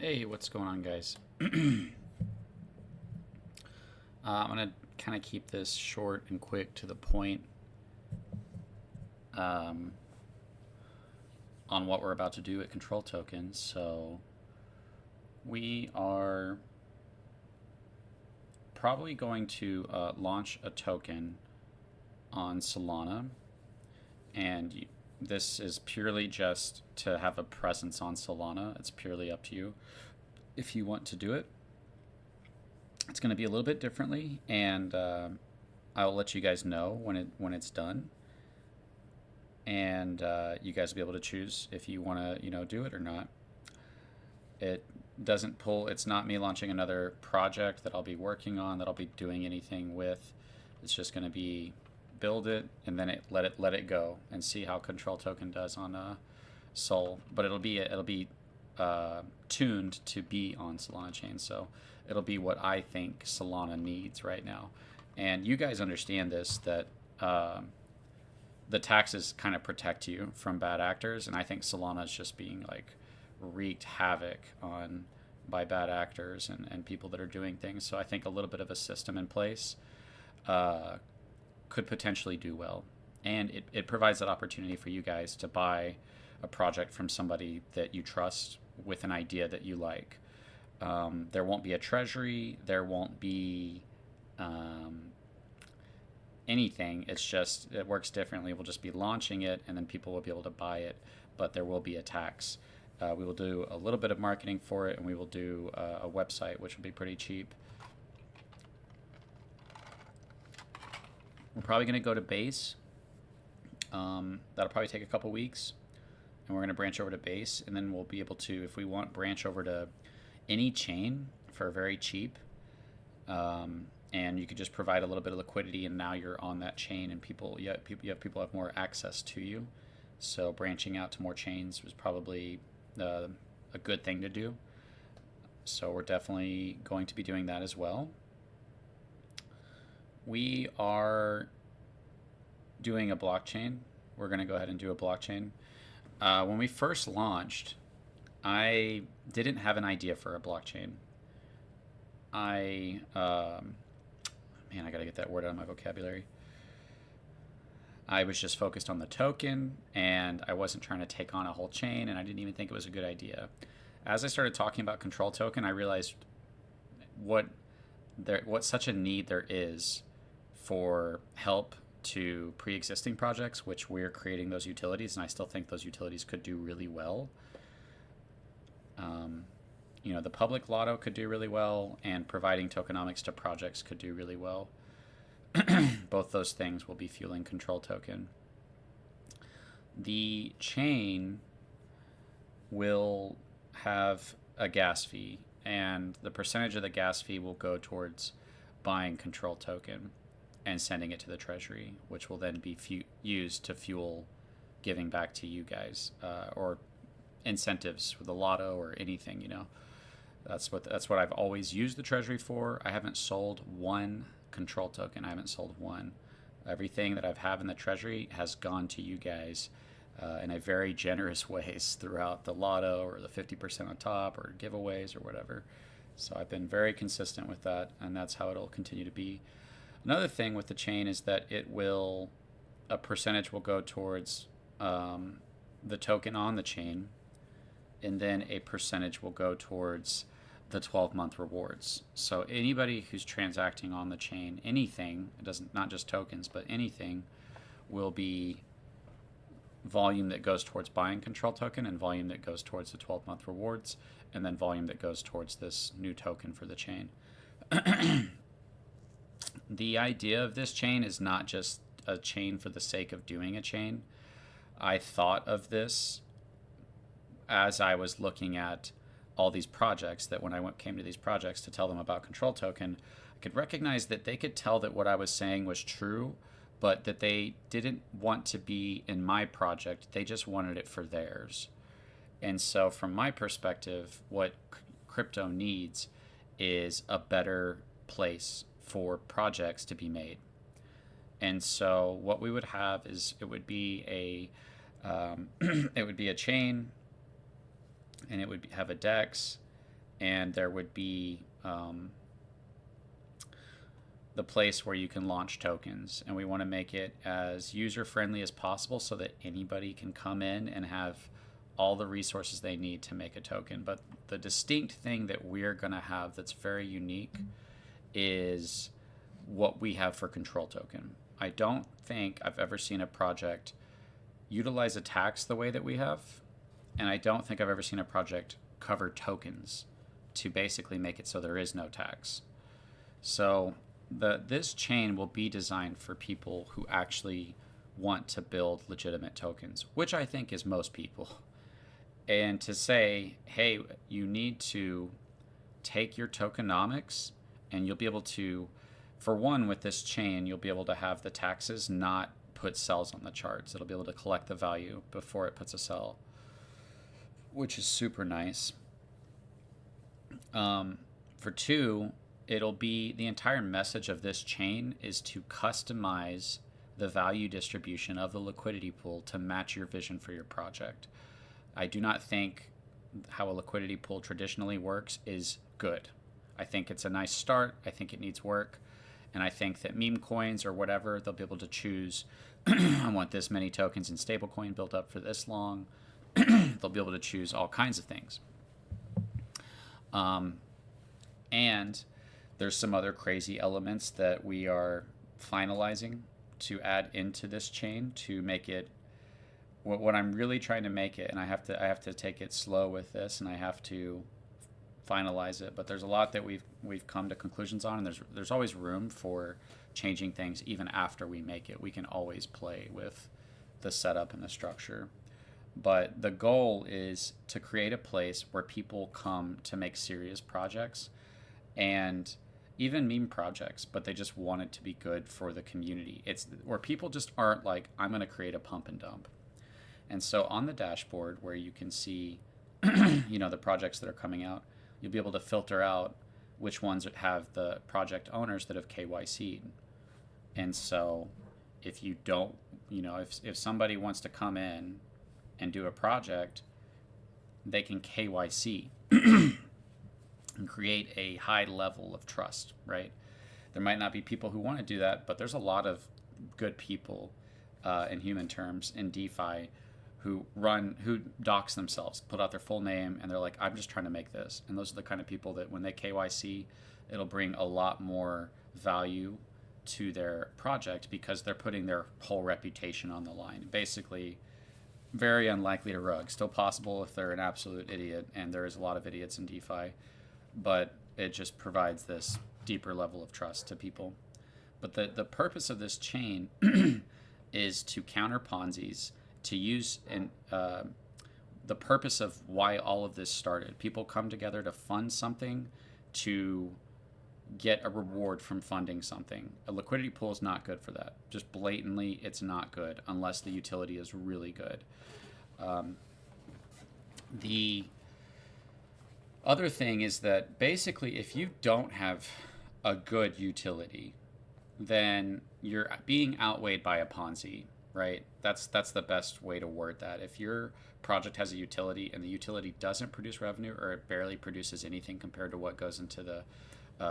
Hey, what's going on, guys? I'm going to kind of keep this short and quick to the point um, on what we're about to do at Control Tokens. So, we are probably going to launch a token on Solana, and this is purely just to have a presence on Solana. It's purely up to you if you want to do it. It's going to be a little bit differently, and I'll let you guys know when it's done, and you guys will be able to choose if you want to do it or not. It doesn't pull. It's not me launching another project that I'll be working on that I'll be doing anything with. It's just going to be build it and then let it go and see how Control Token does on Sol. But it'll be tuned to be on Solana chain, so it'll be what I think Solana needs right now. And you guys understand this, that the taxes kind of protect you from bad actors, and I think Solana is just being like wreaked havoc on by bad actors and people that are doing things. So I think a little bit of a system in place could potentially do well. And it provides that opportunity for you guys to buy a project from somebody that you trust with an idea that you like. There won't be a treasury. There won't be anything. It's just, it works differently. We'll just be launching it, and then people will be able to buy it, but there will be a tax. We will do a little bit of marketing for it, and we will do a website, which will be pretty cheap. We're probably going to go to base. That'll probably take a couple weeks, and we're going to branch over to base, and then we'll be able to, if we want, branch over to any chain for very cheap. And you could just provide a little bit of liquidity, and now you're on that chain, and people have more access to you. So branching out to more chains was probably a good thing to do. So we're definitely going to be doing that as well. We are doing a blockchain. We're going to go ahead and do a blockchain. When we first launched, I didn't have an idea for a blockchain. I got to get that word out of my vocabulary. I was just focused on the token, and I wasn't trying to take on a whole chain, and I didn't even think it was a good idea. As I started talking about Control Token, I realized what such a need there is for help to pre-existing projects, which we're creating those utilities, and I still think those utilities could do really well. The public lotto could do really well, and providing tokenomics to projects could do really well. Both those things will be fueling Control Token. The chain will have a gas fee, and the percentage of the gas fee will go towards buying Control Token and sending it to the treasury, which will then be used to fuel giving back to you guys, or incentives with the lotto or anything. That's what I've always used the treasury for. I haven't sold one Control Token. I haven't sold one. Everything that I've had in the treasury has gone to you guys in a very generous ways throughout the lotto, or the 50% on top, or giveaways, or whatever. So I've been very consistent with that, and that's how it'll continue to be. Another thing with the chain is that a percentage will go towards the token on the chain, and then a percentage will go towards the 12-month rewards. So anybody who's transacting on the chain, anything, not just tokens, but anything, will be volume that goes towards buying Control Token, and volume that goes towards the 12-month rewards, and then volume that goes towards this new token for the chain. The idea of this chain is not just a chain for the sake of doing a chain. I thought of this as I was looking at all these projects, that when I came to these projects to tell them about Control Token, I could recognize that they could tell that what I was saying was true, but that they didn't want to be in my project. They just wanted it for theirs. And so from my perspective, what crypto needs is a better place for projects to be made. And so what we would have is, it would be a chain, and it would have a DEX, and there would be the place where you can launch tokens, and we want to make it as user friendly as possible so that anybody can come in and have all the resources they need to make a token. But the distinct thing that we're going to have that's very unique is what we have for control token. I don't think I've ever seen a project utilize a tax the way that we have, and I don't think I've ever seen a project cover tokens to basically make it so there is no tax. So this chain will be designed for people who actually want to build legitimate tokens, which I think is most people. And to say, hey, you need to take your tokenomics, and you'll be able to, for one, with this chain, you'll be able to have the taxes not put cells on the charts. It'll be able to collect the value before it puts a cell, which is super nice. For two, it'll be the entire message of this chain is to customize the value distribution of the liquidity pool to match your vision for your project. I do not think how a liquidity pool traditionally works is good. I think it's a nice start. I think it needs work. And I think that meme coins or whatever, they'll be able to choose, I want this many tokens in stablecoin built up for this long. They'll be able to choose all kinds of things. And there's some other crazy elements that we are finalizing to add into this chain to make it what I'm really trying to make it. And I have to take it slow with this, and I have to finalize it. But there's a lot that we've come to conclusions on, and there's always room for changing things even after we make it. We can always play with the setup and the structure. But the goal is to create a place where people come to make serious projects, and even meme projects, but they just want it to be good for the community. It's where people just aren't like, I'm going to create a pump and dump. And so on the dashboard where you can see, the projects that are coming out, you'll be able to filter out which ones have the project owners that have KYC'd. And so if you don't, if somebody wants to come in and do a project, they can KYC and create a high level of trust, right? There might not be people who want to do that, but there's a lot of good people in human terms in DeFi who dox themselves, put out their full name, and they're like, I'm just trying to make this. And those are the kind of people that when they KYC, it'll bring a lot more value to their project because they're putting their whole reputation on the line. Basically, very unlikely to rug. Still possible if they're an absolute idiot, and there is a lot of idiots in DeFi, but it just provides this deeper level of trust to people. But the purpose of this chain is to counter Ponzi's, to use the purpose of why all of this started. People come together to fund something, to get a reward from funding something. A liquidity pool is not good for that. Just blatantly, it's not good unless the utility is really good. The other thing is that basically if you don't have a good utility, then you're being outweighed by a Ponzi, right? That's the best way to word that. If your project has a utility and the utility doesn't produce revenue, or it barely produces anything compared to what goes into the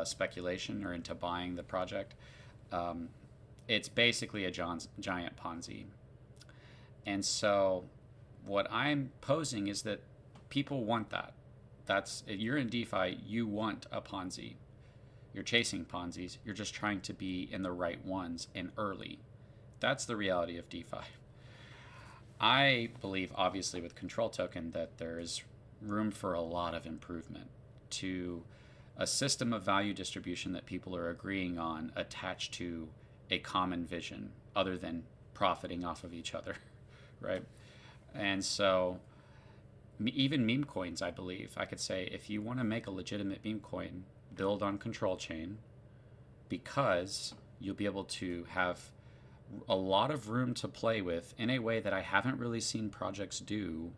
speculation or into buying the project, it's basically a giant Ponzi. And so what I'm posing is that people want that. You're in DeFi, you want a Ponzi. You're chasing Ponzi's. You're just trying to be in the right ones and early. That's the reality of DeFi. I believe, obviously, with Control Token, that there is room for a lot of improvement to a system of value distribution that people are agreeing on attached to a common vision other than profiting off of each other, right? And so even meme coins, I believe, I could say, if you want to make a legitimate meme coin, build on Control Chain, because you'll be able to have a lot of room to play with in a way that I haven't really seen projects do,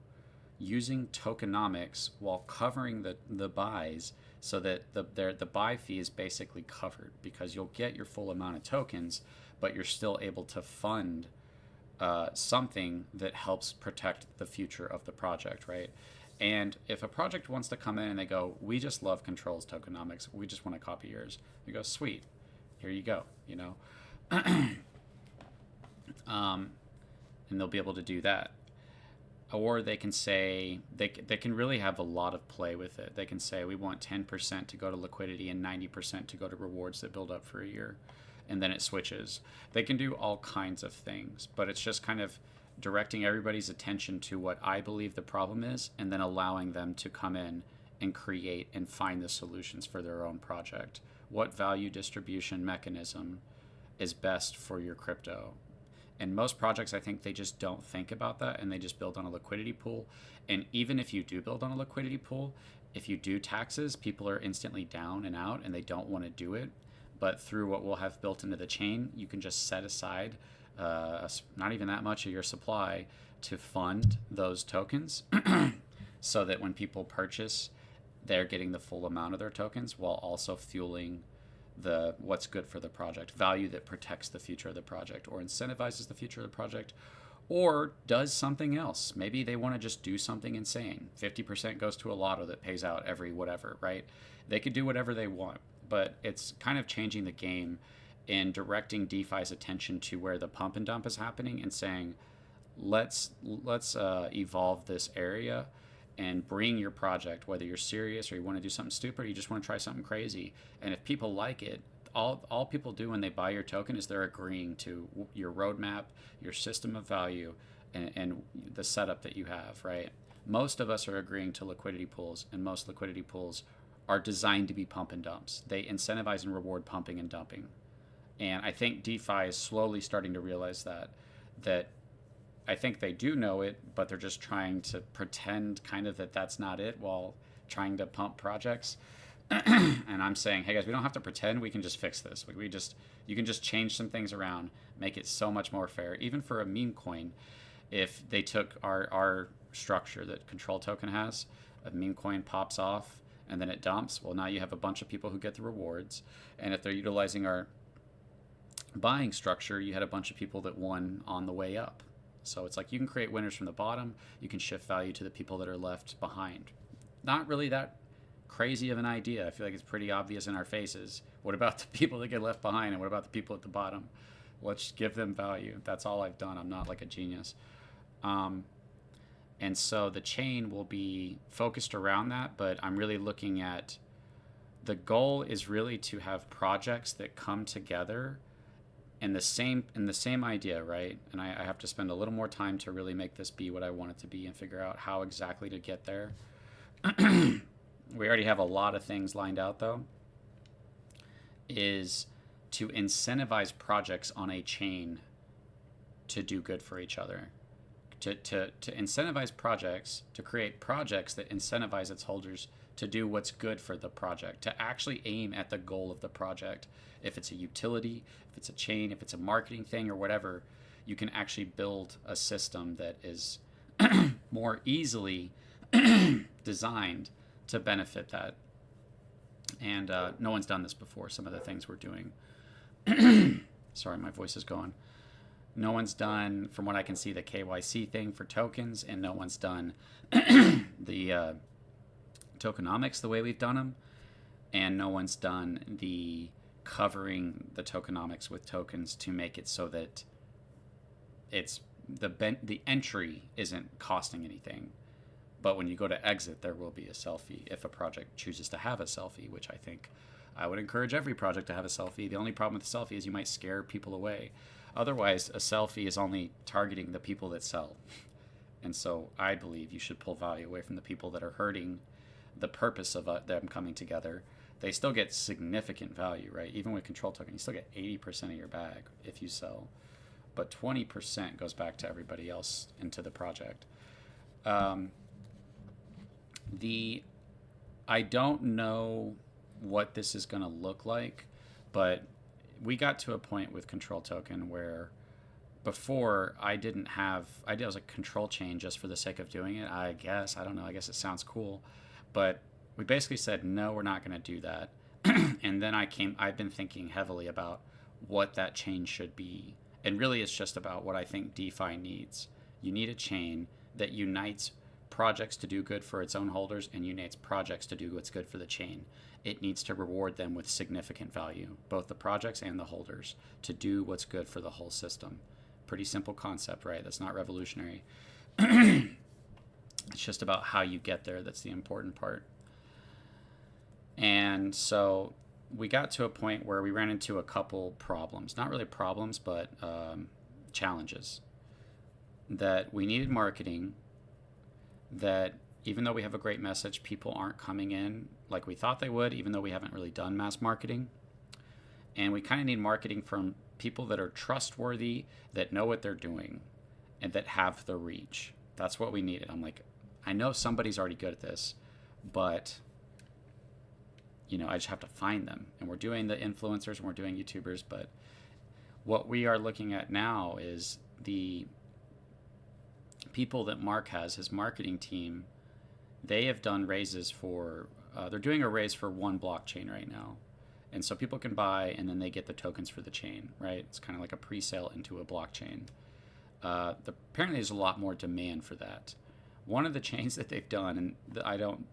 using tokenomics while covering the buys, so that the buy fee is basically covered, because you'll get your full amount of tokens, but you're still able to fund something that helps protect the future of the project, right? And if a project wants to come in and they go, we just love controls tokenomics, we just want to copy yours, you go, sweet, here you go, you know. And they'll be able to do that. Or they can say, they can really have a lot of play with it. They can say, we want 10% to go to liquidity and 90% to go to rewards that build up for a year. And then it switches. They can do all kinds of things, but it's just kind of directing everybody's attention to what I believe the problem is, and then allowing them to come in and create and find the solutions for their own project. What value distribution mechanism is best for your crypto? And most projects, I think they just don't think about that, and they just build on a liquidity pool. And even if you do build on a liquidity pool, if you do taxes, people are instantly down and out and they don't want to do it. But through what we'll have built into the chain, you can just set aside not even that much of your supply to fund those tokens so that when people purchase, they're getting the full amount of their tokens while also fueling the what's good for the project, value that protects the future of the project or incentivizes the future of the project, or does something else. Maybe they want to just do something insane. 50% goes to a lotto that pays out every whatever, right? They could do whatever they want, but it's kind of changing the game and directing DeFi's attention to where the pump and dump is happening and saying, let's evolve this area and bring your project, whether you're serious or you want to do something stupid or you just want to try something crazy. And if people like it, all people do when they buy your token is they're agreeing to your roadmap, your system of value, and the setup that you have, right? Most of us are agreeing to liquidity pools, and most liquidity pools are designed to be pump and dumps. They incentivize and reward pumping and dumping. And I think DeFi is slowly starting to realize that I think they do know it, but they're just trying to pretend kind of that that's not it while trying to pump projects. And I'm saying, hey guys, we don't have to pretend. We can just fix this. You can just change some things around, make it so much more fair. Even for a meme coin, if they took our structure that Control Token has, a meme coin pops off and then it dumps. Well, now you have a bunch of people who get the rewards. And if they're utilizing our buying structure, you had a bunch of people that won on the way up. So it's like you can create winners from the bottom. You can shift value to the people that are left behind. Not really that crazy of an idea. I feel like it's pretty obvious in our faces. What about the people that get left behind, and what about the people at the bottom? Let's give them value. That's all I've done. I'm not like a genius. And so the chain will be focused around that, but I'm really looking at the goal is really to have projects that come together in the same idea, right? And I have to spend a little more time to really make this be what I want it to be and figure out how exactly to get there. We already have a lot of things lined out, though, is to incentivize projects on a chain to do good for each other. To incentivize projects, to create projects that incentivize its holders to do what's good for the project, to actually aim at the goal of the project. If it's a utility, if it's a chain, if it's a marketing thing or whatever, you can actually build a system that is more easily designed to benefit that. And no one's done this before, some of the things we're doing. Sorry, my voice is gone. No one's done, from what I can see, the KYC thing for tokens, and no one's done the tokenomics the way we've done them, and no one's done the covering the tokenomics with tokens to make it so that it's the entry isn't costing anything. But when you go to exit, there will be a selfie if a project chooses to have a selfie, which I think I would encourage every project to have a selfie. The only problem with the selfie is you might scare people away. Otherwise, a selfie is only targeting the people that sell. And so I believe you should pull value away from the people that are hurting the purpose of them coming together. They still get significant value, right? Even with Control Token, you still get 80% of your bag if you sell. But 20% goes back to everybody else into the project. I don't know what this is going to look like, but we got to a point with Control Token where before I did a control chain just for the sake of doing it. I guess it sounds cool, but we basically said, no, we're not going to do that. And then I've been thinking heavily about what that chain should be. And really it's just about what I think DeFi needs. You need a chain that unites projects to do good for its own holders, and you need projects to do what's good for the chain. It needs to reward them with significant value, both the projects and the holders, to do what's good for the whole system. Pretty simple concept, right? That's not revolutionary. It's just about how you get there that's the important part. And so we got to a point where we ran into a couple problems. Not really problems, but challenges. That we needed marketing, that even though we have a great message, people aren't coming in like we thought they would, even though we haven't really done mass marketing. And we kind of need marketing from people that are trustworthy, that know what they're doing, and that have the reach. That's what we needed. I'm like, I know somebody's already good at this, but I just have to find them. And we're doing the influencers and we're doing YouTubers, but what we are looking at now is the people that Mark has, his marketing team. They have done raises for, they're doing a raise for one blockchain right now. And so people can buy and then they get the tokens for the chain, right? It's kind of like a pre-sale into a blockchain. Apparently there's a lot more demand for that. One of the chains that they've done, and I don't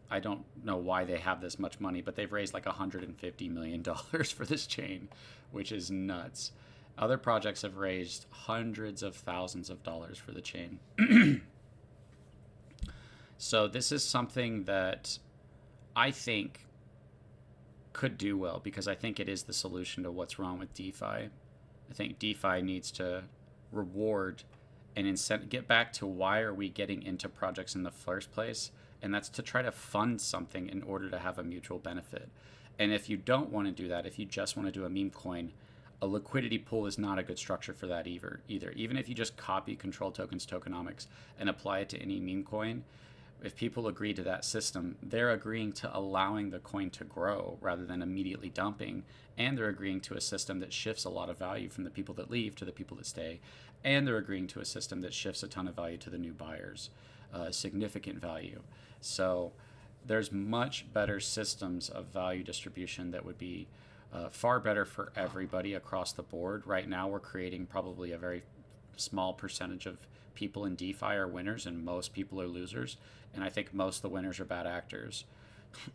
know why they have this much money, but they've raised like $150 million for this chain, which is nuts. Other projects have raised hundreds of thousands of dollars for the chain. So this is something that I think could do well, because I think it is the solution to what's wrong with DeFi. I think DeFi needs to reward and get back to why are we getting into projects in the first place, and that's to try to fund something in order to have a mutual benefit. And if you don't want to do that, if you just want to do a meme coin, a liquidity pool is not a good structure for that either. Even if you just copy control tokens tokenomics and apply it to any meme coin, if people agree to that system, they're agreeing to allowing the coin to grow rather than immediately dumping, and they're agreeing to a system that shifts a lot of value from the people that leave to the people that stay, and they're agreeing to a system that shifts a ton of value to the new buyers, significant value. So there's much better systems of value distribution that would be far better for everybody across the board. Right now we're creating probably a very small percentage of people in DeFi are winners and most people are losers, and I think most of the winners are bad actors.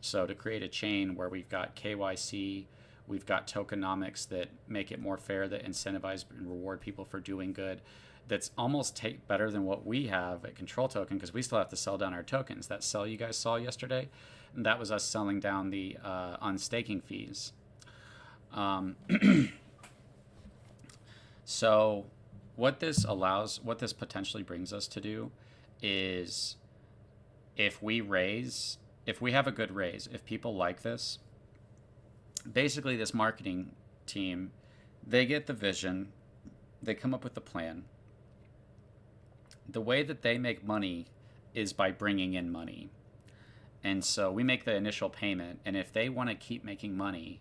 So to create a chain where we've got KYC, we've got tokenomics that make it more fair, that incentivize and reward people for doing good, that's almost better than what we have at Control Token, because we still have to sell down our tokens. That sell you guys saw yesterday, that was us selling down the unstaking fees. So what this potentially brings us to do is, if we have a good raise, if people like this, basically this marketing team, they get the vision, they come up with the plan. The way that they make money is by bringing in money. And so we make the initial payment, and if they want to keep making money,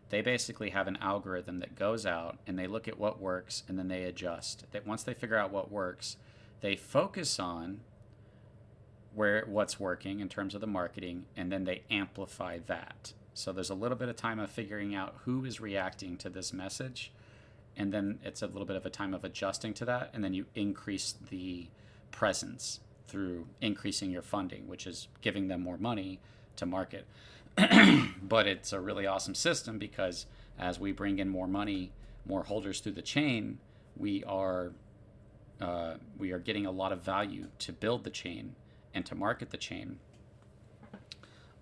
they basically have an algorithm that goes out and they look at what works and then they adjust. That once they figure out what works, they focus on what's working in terms of the marketing, and then they amplify that. So there's a little bit of time of figuring out who is reacting to this message, and then it's a little bit of a time of adjusting to that, and then you increase the presence through increasing your funding, which is giving them more money to market. But it's a really awesome system, because as we bring in more money, more holders through the chain, we are getting a lot of value to build the chain and to market the chain.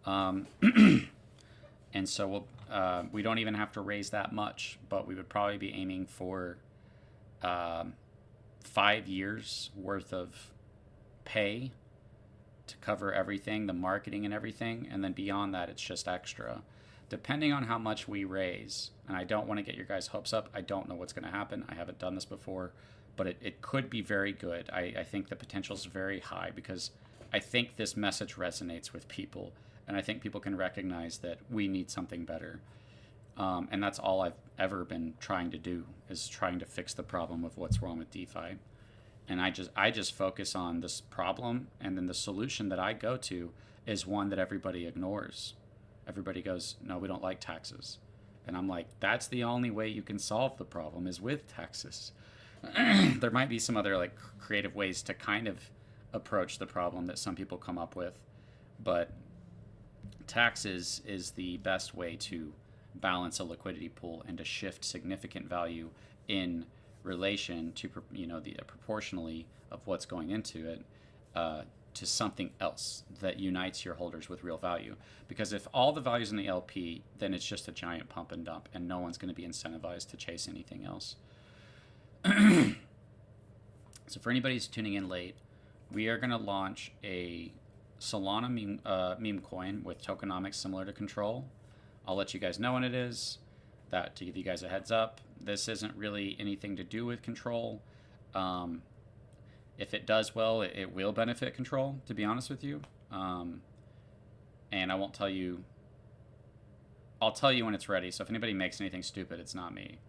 And so we don't even have to raise that much, but we would probably be aiming for 5 years worth of pay to cover everything, the marketing and everything, and then beyond that it's just extra. Depending on how much we raise, and I don't want to get your guys' hopes up, I don't know what's going to happen, I haven't done this before, but it could be very good. I think the potential is very high, because I think this message resonates with people, and I think people can recognize that we need something better. And that's all I've ever been trying to do, is trying to fix the problem of what's wrong with DeFi. And I just focus on this problem, and then the solution that I go to is one that everybody ignores. Everybody goes, no, we don't like taxes. And I'm like, that's the only way you can solve the problem, is with taxes. There might be some other like creative ways to kind of approach the problem that some people come up with. But taxes is the best way to balance a liquidity pool and to shift significant value in relation to the proportionally of what's going into it to something else that unites your holders with real value. Because if all the value's in the LP, then it's just a giant pump and dump, and no one's going to be incentivized to chase anything else. So for anybody who's tuning in late, we are going to launch a Solana meme coin with tokenomics similar to Control. I'll let you guys know when it is. That to give you guys a heads up. This isn't really anything to do with Control. If it does well, it will benefit Control, to be honest with you. And I won't tell you. I'll tell you when it's ready. So if anybody makes anything stupid, it's not me.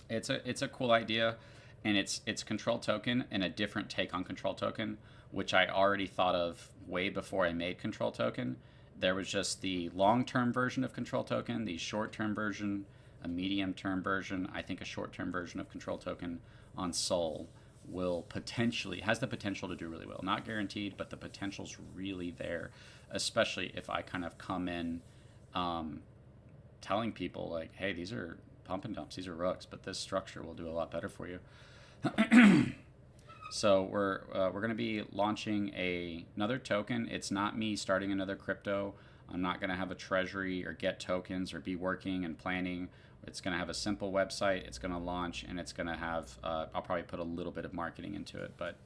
It's a cool idea, and it's Control token and a different take on Control token, which I already thought of way before I made Control token. There was just the long-term version of Control token, the short-term version, a medium-term version. I think a short-term version of Control token on Sol has the potential to do really well. Not guaranteed, but the potential's really there, especially if I kind of come in telling people like, hey, these are pump and dumps, these are rooks, but this structure will do a lot better for you. So we're going to be launching another token. It's not me starting another crypto. I'm not going to have a treasury or get tokens or be working and planning. It's going to have a simple website. It's going to launch, and it's going to have, I'll probably put a little bit of marketing into it, but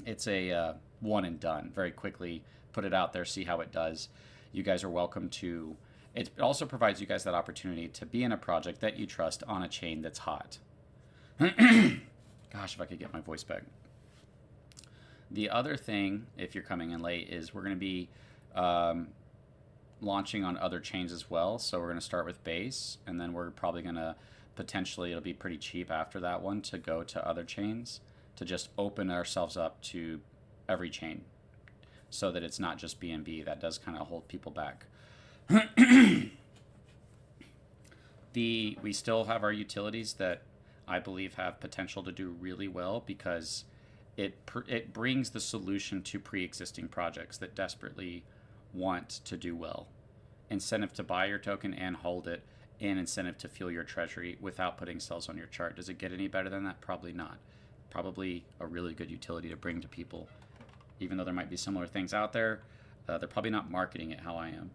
it's a one and done. Very quickly, put it out there, see how it does. You guys are welcome to. It also provides you guys that opportunity to be in a project that you trust on a chain that's hot. Gosh, if I could get my voice back. The other thing, if you're coming in late, is we're going to be launching on other chains as well. So we're going to start with Base, and then we're probably going to potentially, it'll be pretty cheap after that one to go to other chains, to just open ourselves up to every chain so that it's not just BNB. That does kind of hold people back. We still have our utilities that I believe have potential to do really well, because it brings the solution to pre-existing projects that desperately want to do well. Incentive to buy your token and hold it, and incentive to fuel your treasury without putting cells on your chart. Does it get any better than that? Probably not. Probably a really good utility to bring to people. Even though there might be similar things out there, they're probably not marketing it how I am.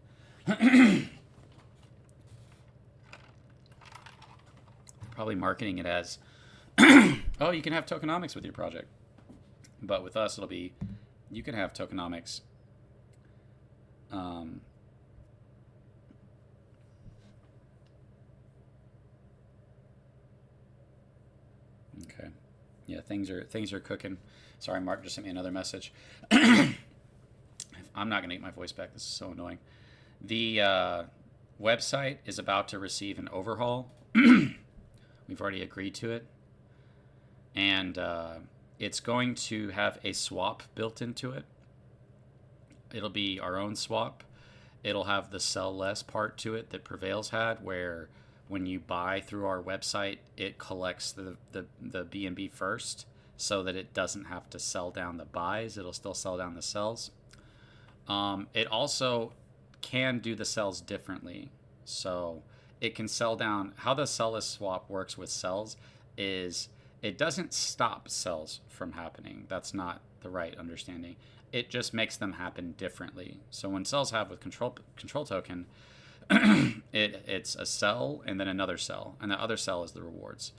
Probably marketing it as, oh, you can have tokenomics with your project. But with us, it'll be, you can have tokenomics. Okay. Yeah, things are cooking. Sorry, Mark just sent me another message. I'm not going to get my voice back. This is so annoying. The website is about to receive an overhaul. We've already agreed to it. And it's going to have a swap built into it. It'll be our own swap. It'll have the sell less part to it that Prevails had, where when you buy through our website, it collects the BNB first so that it doesn't have to sell down the buys. It'll still sell down the sells. It also can do the sells differently. So it can sell down. How the sell-less swap works with sells is it doesn't stop sells from happening. That's not the right understanding. It just makes them happen differently. So when sells have with control token, it's a sell and then another sell, and the other sell is the rewards.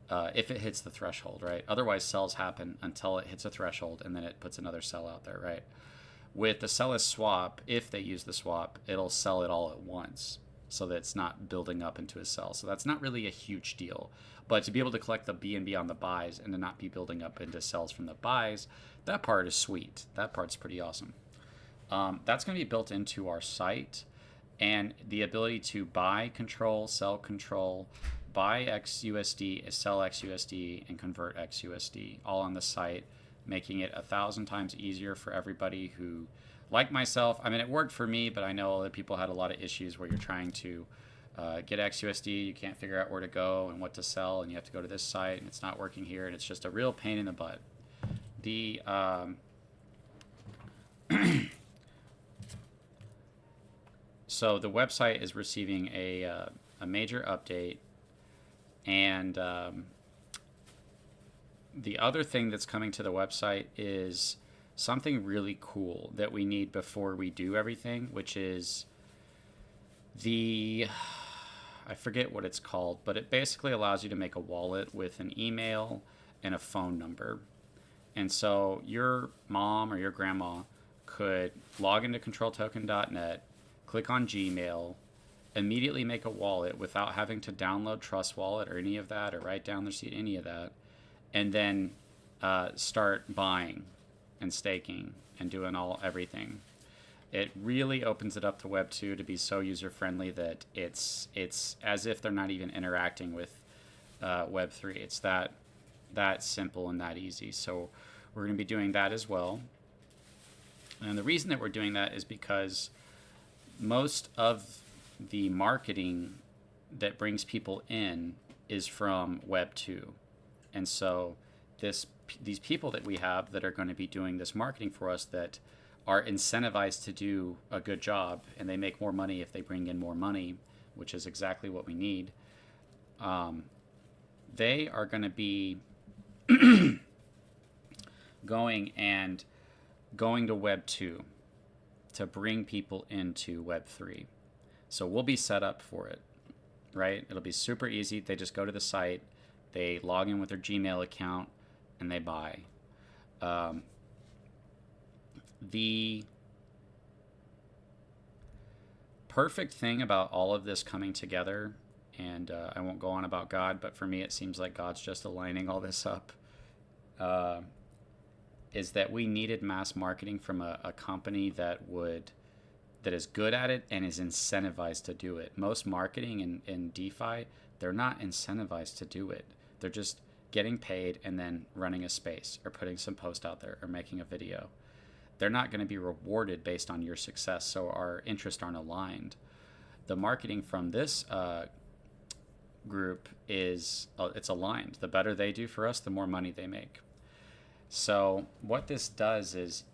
If it hits the threshold, right? Otherwise, sells happen until it hits a threshold, and then it puts another sell out there, right? With the sell-less swap, if they use the swap, it'll sell it all at once, so that it's not building up into a sell. So that's not really a huge deal. But to be able to collect the BNB on the buys and to not be building up into sells from the buys, that part is sweet. That part's pretty awesome. That's going to be built into our site, and the ability to buy control, sell control, buy XUSD, sell XUSD, and convert XUSD, all on the site, making it 1,000 times easier for everybody who, like myself, I mean, it worked for me, but I know other people had a lot of issues where you're trying to get XUSD, you can't figure out where to go and what to sell, and you have to go to this site, and it's not working here, and it's just a real pain in the butt. The so the website is receiving a major update, and the other thing that's coming to the website is something really cool that we need before we do everything, which is I forget what it's called, but it basically allows you to make a wallet with an email and a phone number. And so your mom or your grandma could log into controltoken.net, click on Gmail, immediately make a wallet without having to download Trust Wallet or any of that, or write down the receipt, any of that, and then start buying and staking and doing everything. It really opens it up to Web 2 to be so user friendly that it's as if they're not even interacting with Web 3. It's that simple and that easy. So we're going to be doing that as well. And the reason that we're doing that is because most of the marketing that brings people in is from Web 2. And so these people that we have that are going to be doing this marketing for us, that are incentivized to do a good job, and they make more money if they bring in more money, which is exactly what we need. They are going to be going to Web 2 to bring people into Web 3. So we'll be set up for it, right? It'll be super easy. They just go to the site, they log in with their Gmail account, and they buy. The perfect thing about all of this coming together, and I won't go on about God, but for me it seems like God's just aligning all this up, is that we needed mass marketing from a company that is good at it and is incentivized to do it. Most marketing in DeFi, they're not incentivized to do it. They're just getting paid and then running a space or putting some post out there or making a video. They're not going to be rewarded based on your success, so our interests aren't aligned. The marketing from this group it's aligned. The better they do for us, the more money they make. So what this does is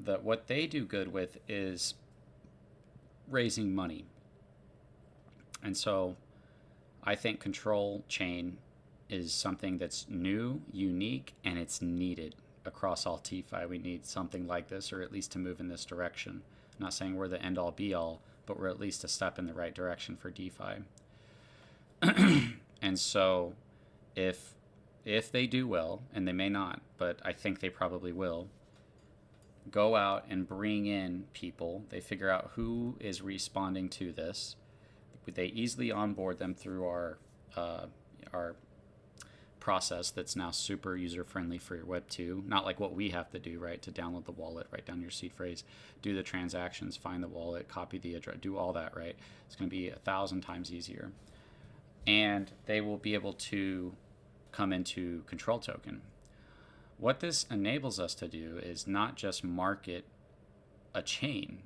what they do good with is raising money. And so I think Control Chain is something that's new, unique, and it's needed across all DeFi. We need something like this, or at least to move in this direction. I'm not saying we're the end-all be-all, but we're at least a step in the right direction for DeFi. And so if they do well, and they may not, but I think they probably will, go out and bring in people. They figure out who is responding to this. They easily onboard them through our process that's now super user-friendly for your Web 2. Not like what we have to do, right? To download the wallet, write down your seed phrase, do the transactions, find the wallet, copy the address, do all that, right? It's going to be 1,000 times easier. And they will be able to come into Control Token. What this enables us to do is not just market a chain,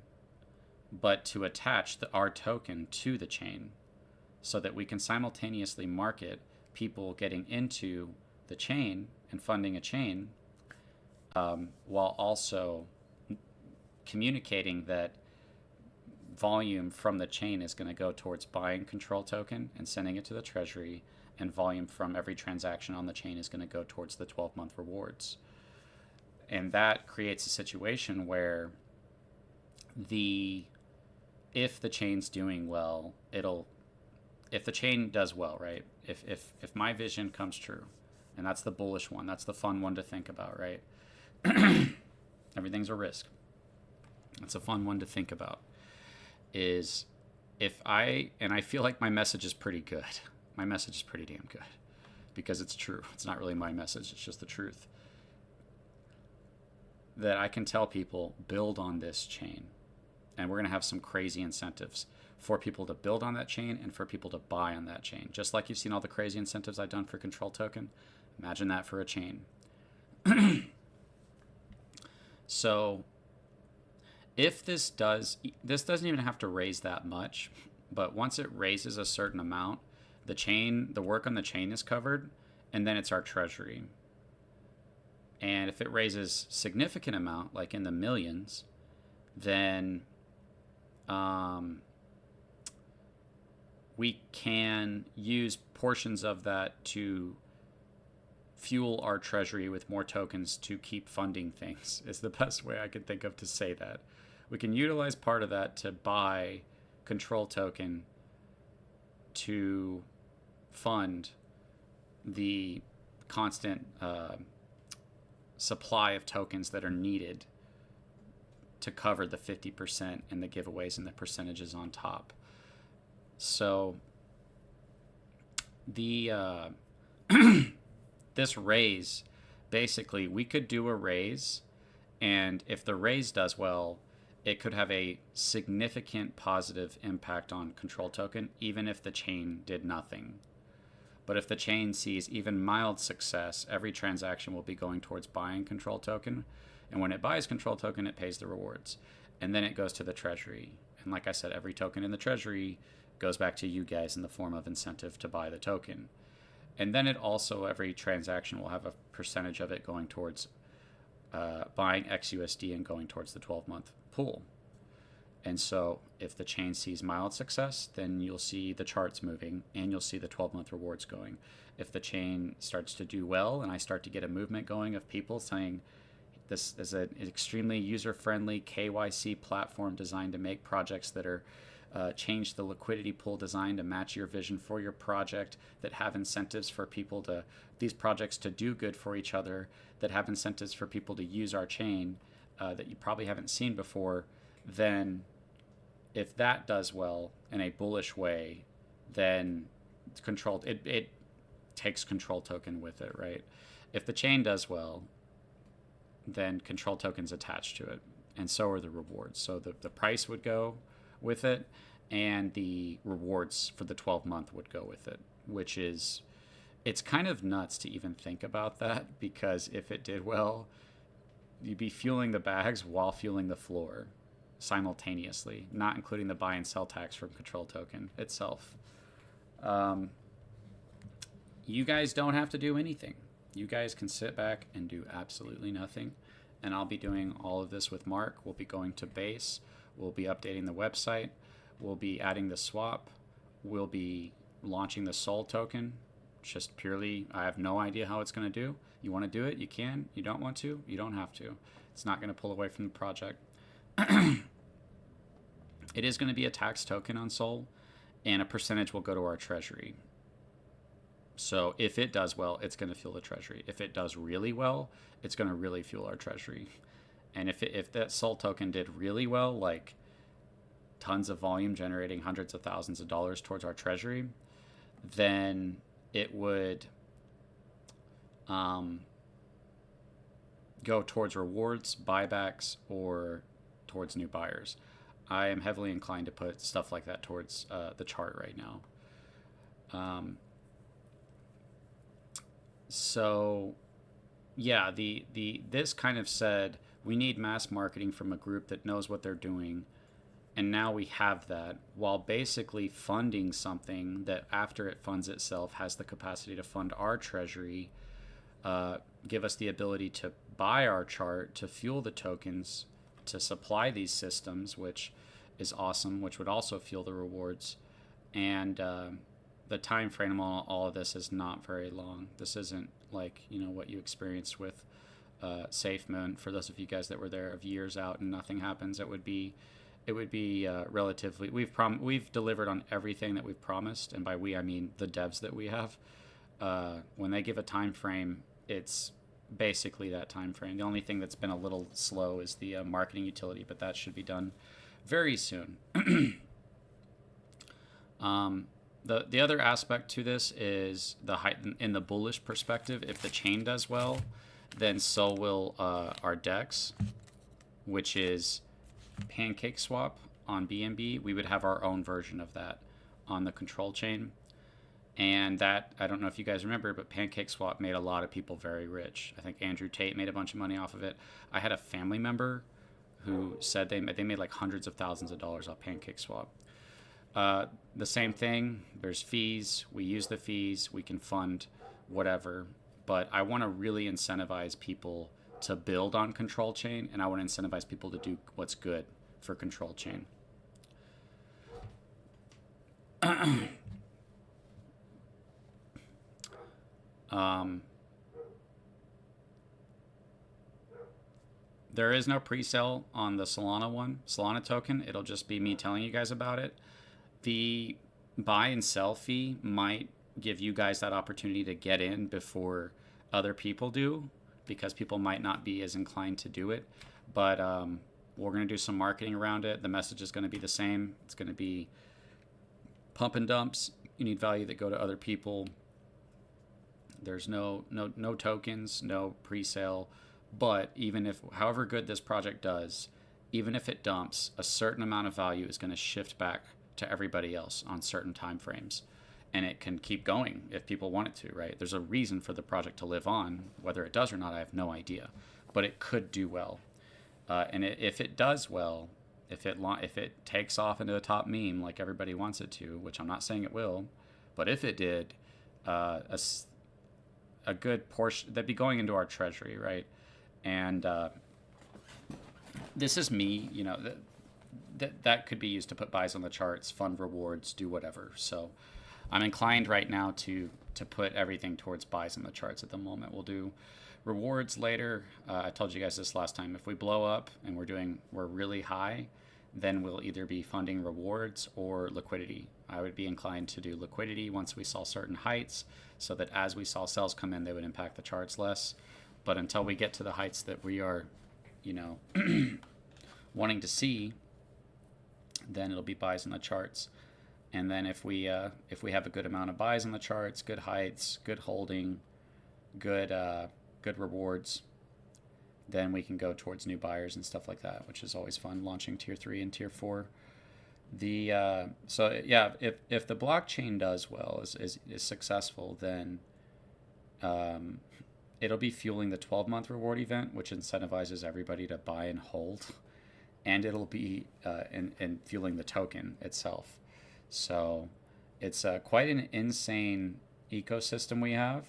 but to attach our token to the chain so that we can simultaneously market people getting into the chain and funding a chain, while also communicating that volume from the chain is going to go towards buying Control Token and sending it to the treasury, and volume from every transaction on the chain is going to go towards the 12-month rewards. And that creates a situation where if the chain's doing well, if the chain does well, right? If my vision comes true, and that's the bullish one, that's the fun one to think about, right? Everything's a risk. That's a fun one to think about. Is I feel like my message is pretty good. My message is pretty damn good because it's true. It's not really my message, it's just the truth. That I can tell people, build on this chain. And we're going to have some crazy incentives for people to build on that chain and for people to buy on that chain. Just like you've seen all the crazy incentives I've done for Control Token, imagine that for a chain. So if this doesn't even have to raise that much, but once it raises a certain amount, the work on the chain is covered, and then it's our treasury. And if it raises significant amount, like in the millions, then we can use portions of that to fuel our treasury with more tokens to keep funding things, is the best way I could think of to say that. We can utilize part of that to buy control token to fund the constant supply of tokens that are needed to cover the 50% and the giveaways and the percentages on top. So the this raise, basically we could do a raise, and if the raise does well, it could have a significant positive impact on control token, even if the chain did nothing. But if the chain sees even mild success, every transaction will be going towards buying control token. And when it buys control token, it pays the rewards. And then it goes to the treasury. And like I said, every token in the treasury goes back to you guys in the form of incentive to buy the token. And then it also, every transaction will have a percentage of it going towards buying XUSD and going towards the 12-month pool. And so if the chain sees mild success, then you'll see the charts moving and you'll see the 12-month rewards going. If the chain starts to do well and I start to get a movement going of people saying this is an extremely user-friendly KYC platform designed to make projects that are change the liquidity pool designed to match your vision for your project, that have incentives for people to, these projects to do good for each other, that have incentives for people to use our chain that you probably haven't seen before, then if that does well in a bullish way, then it takes control token with it, right? If the chain does well, then control token's attached to it, and so are the rewards. So the price would go with it, and the rewards for the 12-month would go with it, which is, it's kind of nuts to even think about that, because if it did well, you'd be fueling the bags while fueling the floor simultaneously, not including the buy and sell tax from control token itself. You guys don't have to do anything. You guys can sit back and do absolutely nothing. And I'll be doing all of this with Mark. We'll be going to base. We'll be updating the website. We'll be adding the swap. We'll be launching the Sol token. Just purely, I have no idea how it's going to do. You want to do it, you can. You don't want to, you don't have to. It's not going to pull away from the project. It is going to be a tax token on Sol, and a percentage will go to our treasury. So if it does well, it's going to fuel the treasury. If it does really well, it's going to really fuel our treasury. And if that Sol token did really well, like tons of volume generating hundreds of thousands of dollars towards our treasury, then it would go towards rewards, buybacks, or towards new buyers. I am heavily inclined to put stuff like that towards the chart right now. So yeah, this kind of said we need mass marketing from a group that knows what they're doing, and now we have that, while basically funding something that after it funds itself has the capacity to fund our treasury, give us the ability to buy our chart, to fuel the tokens, to supply these systems, which is awesome, which would also fuel the rewards. And the time frame on all of this is not very long. This isn't like, what you experienced with SafeMoon. For those of you guys that were there, of years out and nothing happens, it would be relatively. We've delivered on everything that we've promised, and by we I mean the devs that we have. When they give a time frame, it's basically that time frame. The only thing that's been a little slow is the marketing utility, but that should be done very soon. The other aspect to this is the height in the bullish perspective. If the chain does well, then so will our DEX, which is Pancake Swap on BNB. We would have our own version of that on the control chain. And that, I don't know if you guys remember, but Pancake Swap made a lot of people very rich. I think Andrew Tate made a bunch of money off of it. I had a family member who said they made like hundreds of thousands of dollars off Pancake Swap. The same thing. There's fees. We use the fees. We can fund whatever. But I want to really incentivize people to build on control chain, and I want to incentivize people to do what's good for control chain. There is no pre-sale on the Solana token. It'll just be me telling you guys about it. The buy and sell fee might give you guys that opportunity to get in before other people do, because people might not be as inclined to do it. But we're going to do some marketing around it. The message is going to be the same. It's going to be pump and dumps. You need value that go to other people. There's no tokens, no pre-sale. But even if, however good this project does, even if it dumps, a certain amount of value is going to shift back to everybody else on certain time frames. And it can keep going if people want it to, right? There's a reason for the project to live on. Whether it does or not, I have no idea. But it could do well. If it does well, if it takes off into a top meme like everybody wants it to, which I'm not saying it will, but if it did, a good portion, that'd be going into our treasury, right? And this is me, you know, that could be used to put buys on the charts, fund rewards, do whatever. So I'm inclined right now to put everything towards buys on the charts at the moment. We'll do rewards later. I told you guys this last time. If we blow up and we're really high, then we'll either be funding rewards or liquidity. I would be inclined to do liquidity once we saw certain heights, so that as we saw sales come in, they would impact the charts less. But until we get to the heights that we are, you know, wanting to see, then it'll be buys on the charts. And then if we have a good amount of buys on the charts, good heights, good holding, good rewards, then we can go towards new buyers and stuff like that, which is always fun, launching tier 3 and tier 4. So yeah, if the blockchain does well, is successful, then it'll be fueling the 12-month reward event, which incentivizes everybody to buy and hold, and it'll be in fueling the token itself. So it's quite an insane ecosystem we have.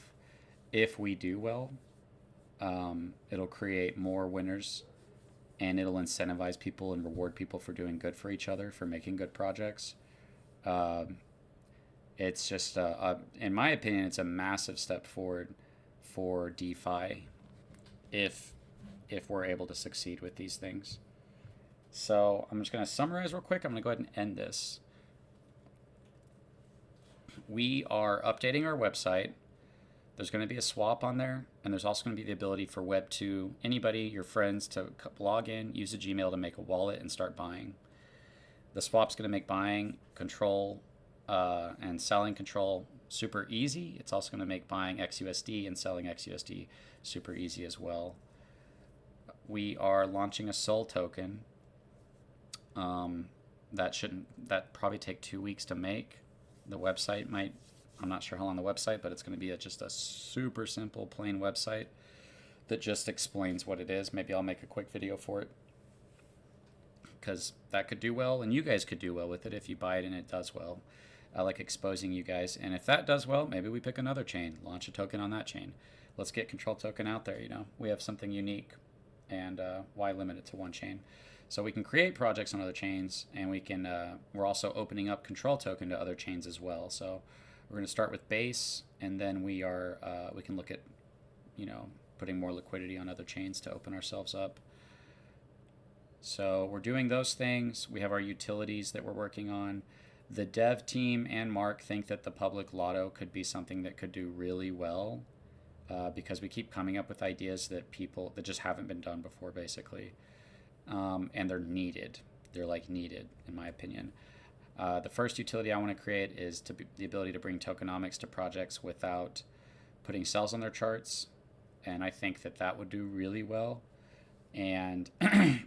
If we do well, it'll create more winners, and it'll incentivize people and reward people for doing good for each other, for making good projects. It's just, in my opinion, it's a massive step forward for DeFi if we're able to succeed with these things. So I'm just going to summarize real quick. I'm going to go ahead and end this. We are updating our website. There's going to be a swap on there, and there's also going to be the ability for Web2, anybody, your friends, to log in, use a Gmail to make a wallet and start buying. The swap's going to make buying control and selling control super easy. It's also going to make buying XUSD and selling XUSD super easy as well. We are launching a Sol token. That probably take 2 weeks to make. The website might, I'm not sure how long the website, but it's going to be just a super simple, plain website that just explains what it is. Maybe I'll make a quick video for it, because that could do well, and you guys could do well with it if you buy it and it does well. I like exposing you guys, and if that does well, maybe we pick another chain, launch a token on that chain. Let's get control token out there. You know, we have something unique, and why limit it to one chain? So we can create projects on other chains, and we can. We're also opening up control token to other chains as well. So we're going to start with base, and then we can look at, you know, putting more liquidity on other chains to open ourselves up. So we're doing those things. We have our utilities that we're working on. The dev team and Mark think that the public lotto could be something that could do really well, because we keep coming up with ideas that just haven't been done before, basically. And they're needed. They're like needed, in my opinion. The first utility I want to create is the ability to bring tokenomics to projects without putting cells on their charts, and I think that would do really well. And then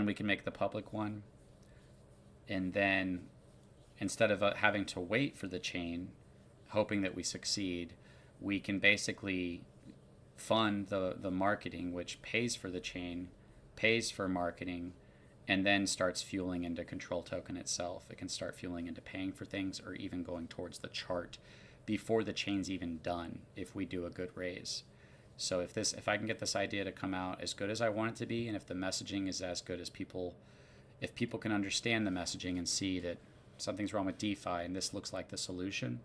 we can make the public one, and then instead of having to wait for the chain, hoping that we succeed, we can basically fund the marketing, which pays for the chain, pays for marketing, and then starts fueling into control token itself. It can start fueling into paying for things or even going towards the chart before the chain's even done if we do a good raise. So if I can get this idea to come out as good as I want it to be, and if the messaging is as good as if people can understand the messaging and see that something's wrong with DeFi and this looks like the solution,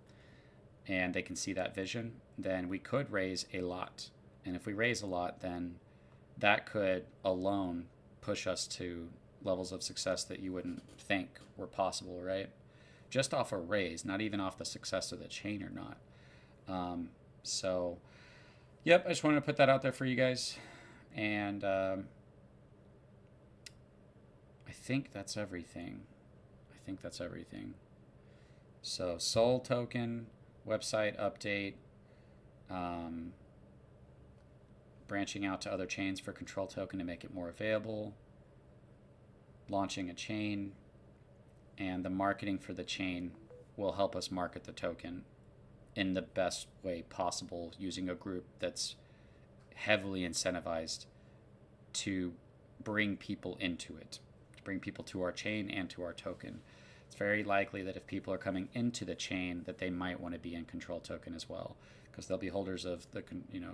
and they can see that vision, then we could raise a lot. And if we raise a lot, then that could alone push us to levels of success that you wouldn't think were possible, right? Just off a raise, not even off the success of the chain or not. So, yep, I just wanted to put that out there for you guys. And I think that's everything. So, Sol token, website update, branching out to other chains for control token to make it more available, launching a chain, and the marketing for the chain will help us market the token in the best way possible using a group that's heavily incentivized to bring people into it, to bring people to our chain and to our token. It's very likely that if people are coming into the chain that they might want to be in control token as well, because they'll be holders of the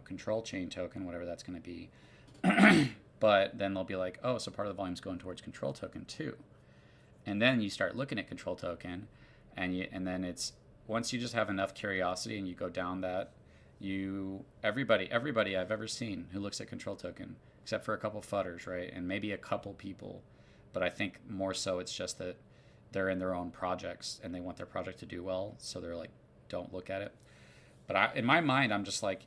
control chain token, whatever that's going to be. But then they'll be like, oh, so part of the volume's going towards control token too. And then you start looking at control token, and then it's, once you just have enough curiosity and you go down that, everybody I've ever seen who looks at control token, except for a couple fudders, right, and maybe a couple people, but I think more so it's just that they're in their own projects and they want their project to do well, so they're like, don't look at it. But in my mind, I'm just like,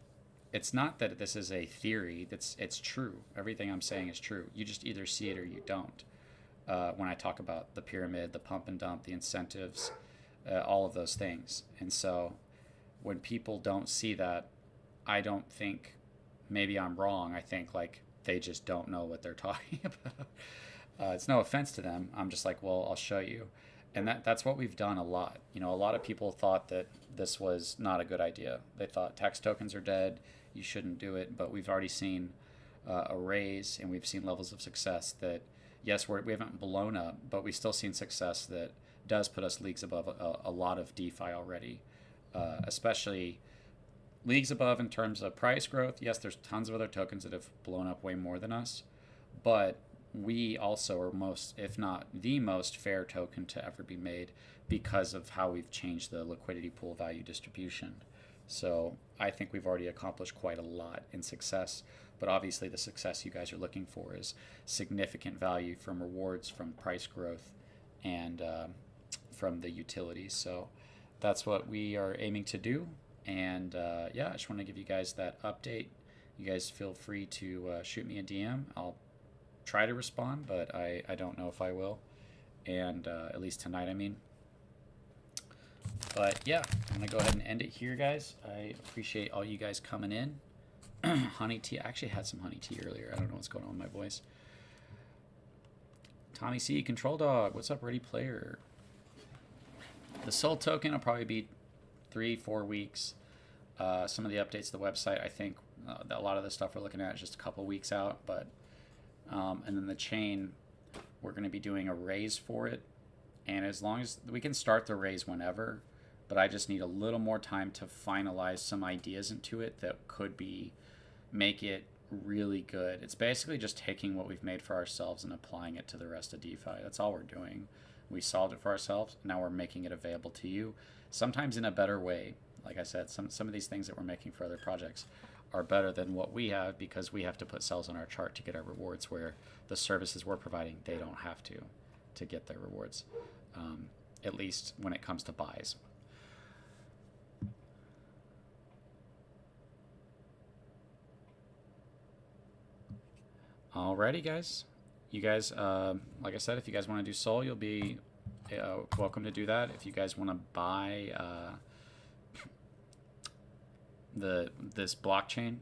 it's not that this is a theory. It's true. Everything I'm saying is true. You just either see it or you don't. When I talk about the pyramid, the pump and dump, the incentives, all of those things. And so when people don't see that, I don't think, maybe I'm wrong. I think like they just don't know what they're talking about. It's no offense to them. I'm just like, well, I'll show you. And that's what we've done a lot. A lot of people thought that this was not a good idea. They thought tax tokens are dead. You shouldn't do it. But we've already seen a raise, and we've seen levels of success that, yes, we haven't blown up, but we've still seen success that does put us leagues above a lot of DeFi already, especially leagues above in terms of price growth. Yes, there's tons of other tokens that have blown up way more than us, but we also are most, if not the most fair token to ever be made because of how we've changed the liquidity pool value distribution. So I think we've already accomplished quite a lot in success, but obviously the success you guys are looking for is significant value from rewards, from price growth, and from the utilities. So that's what we are aiming to do. And yeah, I just want to give you guys that update. You guys feel free to shoot me a DM. I'll try to respond, but I don't know if I will. And at least tonight, I mean. But yeah, I'm going to go ahead and end it here, guys. I appreciate all you guys coming in. Honey tea. I actually had some honey tea earlier. I don't know what's going on with my voice. Tommy C, Control Dog. What's up, Ready Player? The Sol token will probably be 3-4 weeks. Some of the updates to the website, I think a lot of the stuff we're looking at is just a couple weeks out. But and then the chain, we're going to be doing a raise for it. And as long as we can start the raise whenever, but I just need a little more time to finalize some ideas into it that could make it really good. It's basically just taking what we've made for ourselves and applying it to the rest of DeFi. That's all we're doing. We solved it for ourselves. Now we're making it available to you, sometimes in a better way. Like I said, some of these things that we're making for other projects are better than what we have because we have to put cells on our chart to get our rewards, where the services we're providing, they don't have to get their rewards, at least when it comes to buys. Alrighty, guys. You guys, like I said, if you guys want to do Sol, you'll be welcome to do that. If you guys want to buy this blockchain,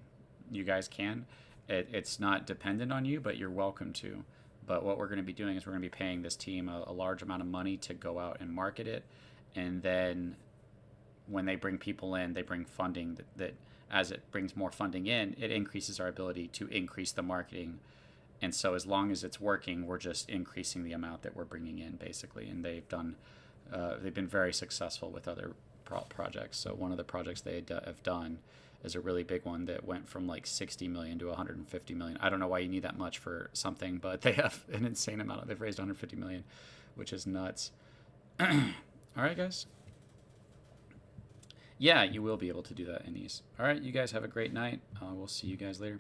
you guys can. It's not dependent on you, but you're welcome to. But what we're going to be doing is we're going to be paying this team a large amount of money to go out and market it. And then when they bring people in, they bring funding that as it brings more funding in, it increases our ability to increase the marketing And so as long as it's working, we're just increasing the amount that we're bringing in, basically. And they've been very successful with other projects. So one of the projects they have done is a really big one that went from like 60 million to 150 million. I don't know why you need that much for something, but they have an insane amount. They've raised 150 million, which is nuts. All right, guys. Yeah, you will be able to do that in these. All right, you guys have a great night. We'll see you guys later.